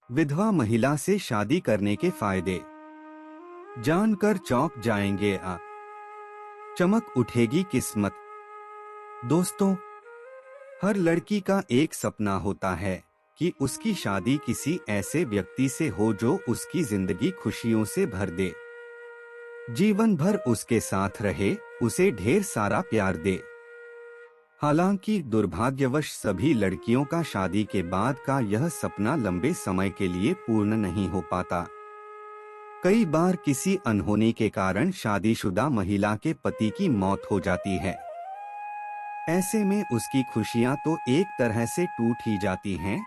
विधवा महिला से शादी करने के फायदे जानकर चौंक जाएंगे आप। चमक उठेगी किस्मत। दोस्तों, हर लड़की का एक सपना होता है कि उसकी शादी किसी ऐसे व्यक्ति से हो जो उसकी जिंदगी खुशियों से भर दे, जीवन भर उसके साथ रहे, उसे ढेर सारा प्यार दे। हालांकि दुर्भाग्यवश सभी लड़कियों का शादी के बाद का यह सपना लंबे समय के लिए पूर्ण नहीं हो पाता। कई बार किसी अनहोनी के कारण शादीशुदा महिला के पति की मौत हो जाती है। ऐसे में उसकी खुशियां तो एक तरह से टूट ही जाती हैं,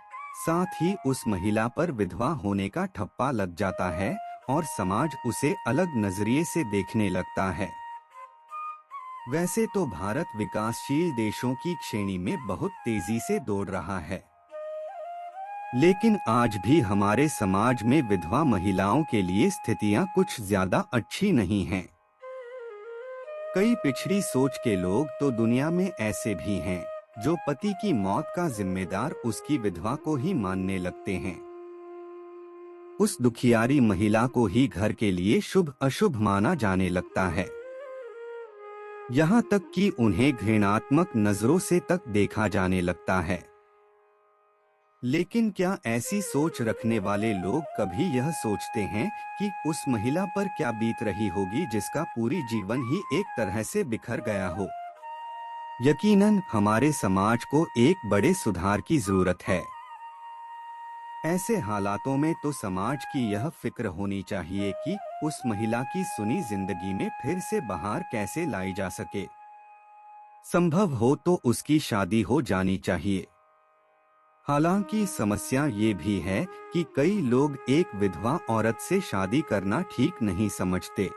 साथ ही उस महिला पर विधवा होने का ठप्पा लग जाता है और समाज उसे अलग नजरिए से देखने लगता है। वैसे तो भारत विकासशील देशों की श्रेणी में बहुत तेजी से दौड़ रहा है, लेकिन आज भी हमारे समाज में विधवा महिलाओं के लिए स्थितियां कुछ ज्यादा अच्छी नहीं हैं। कई पिछड़ी सोच के लोग तो दुनिया में ऐसे भी हैं जो पति की मौत का जिम्मेदार उसकी विधवा को ही मानने लगते हैं। उस दुखियारी महिला को ही घर के लिए शुभ अशुभ माना जाने लगता है। यहाँ तक कि उन्हें घृणात्मक नजरों से तक देखा जाने लगता है। लेकिन क्या ऐसी सोच रखने वाले लोग कभी यह सोचते हैं कि उस महिला पर क्या बीत रही होगी जिसका पूरी जीवन ही एक तरह से बिखर गया हो? यकीनन हमारे समाज को एक बड़े सुधार की जरूरत है। ऐसे हालातों में तो समाज की यह फिक्र होनी चाहिए कि उस महिला की सुनी जिंदगी में फिर से बहार कैसे लाई जा सके। संभव हो तो उसकी शादी हो जानी चाहिए। हालांकि समस्या ये भी है कि कई लोग एक विधवा औरत से शादी करना ठीक नहीं समझते।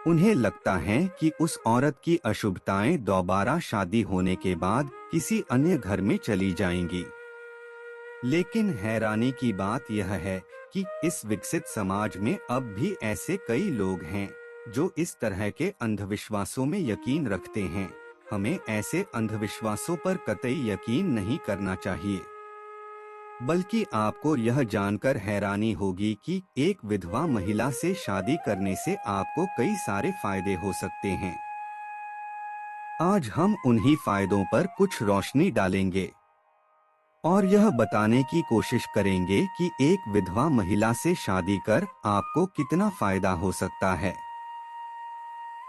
उन्हें लगता है कि उस औरत की अशुभताएं दोबारा शादी होने के बाद किसी अन्य घर में चली जाएंगी। लेकिन हैरानी की बात यह है कि इस विकसित समाज में अब भी ऐसे कई लोग हैं जो इस तरह के अंधविश्वासों में यकीन रखते हैं। हमें ऐसे अंधविश्वासों पर कतई यकीन नहीं करना चाहिए। बल्कि आपको यह जानकर हैरानी होगी कि एक विधवा महिला से शादी करने से आपको कई सारे फायदे हो सकते हैं। आज हम उन्हीं फायदों पर कुछ रोशनी डालेंगे और यह बताने की कोशिश करेंगे कि एक विधवा महिला से शादी कर आपको कितना फायदा हो सकता है।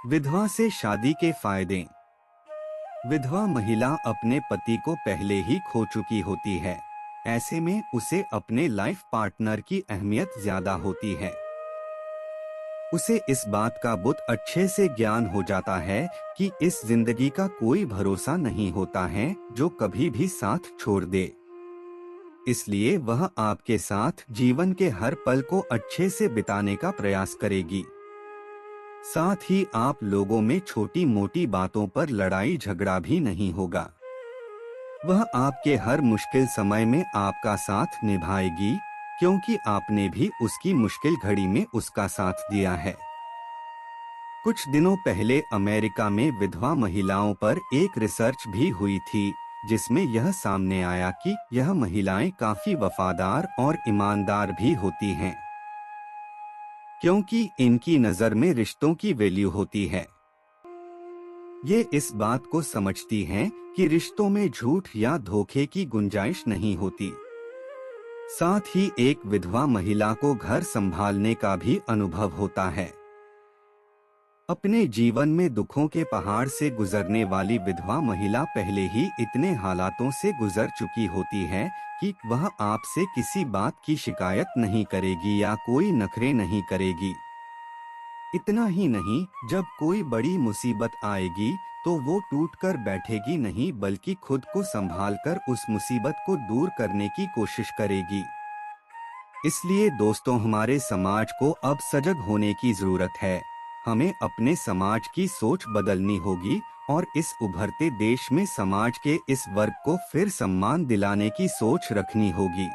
विधवा से शादी के फायदे। विधवा महिला अपने पति को पहले ही खो चुकी होती है। ऐसे में उसे अपने लाइफ पार्टनर की अहमियत ज्यादा होती है। उसे इस बात का बहुत अच्छे से ज्ञान हो जाता है कि इस जिंदगी का कोई भरोसा नहीं होता है जो कभी भी साथ छोड़ दे। इसलिए वह आपके साथ जीवन के हर पल को अच्छे से बिताने का प्रयास करेगी। साथ ही आप लोगों में छोटी मोटी बातों पर लड़ाई झगड़ा भी नहीं होगा। वह आपके हर मुश्किल समय में आपका साथ निभाएगी, क्योंकि आपने भी उसकी मुश्किल घड़ी में उसका साथ दिया है। कुछ दिनों पहले अमेरिका में विधवा महिलाओं पर एक रिसर्च भी हुई थी, जिसमें यह सामने आया कि यह महिलाएं काफी वफादार और ईमानदार भी होती हैं, क्योंकि इनकी नजर में रिश्तों की वैल्यू होती है। ये इस बात को समझती हैं कि रिश्तों में झूठ या धोखे की गुंजाइश नहीं होती। साथ ही एक विधवा महिला को घर संभालने का भी अनुभव होता है। अपने जीवन में दुखों के पहाड़ से गुजरने वाली विधवा महिला पहले ही इतने हालातों से गुजर चुकी होती है कि वह आपसे किसी बात की शिकायत नहीं करेगी या कोई नखरे नहीं करेगी। इतना ही नहीं, जब कोई बड़ी मुसीबत आएगी तो वो टूट कर बैठेगी नहीं, बल्कि खुद को संभालकर उस मुसीबत को दूर करने की कोशिश करेगी। इसलिए दोस्तों, हमारे समाज को अब सजग होने की जरूरत है। हमें अपने समाज की सोच बदलनी होगी और इस उभरते देश में समाज के इस वर्ग को फिर सम्मान दिलाने की सोच रखनी होगी।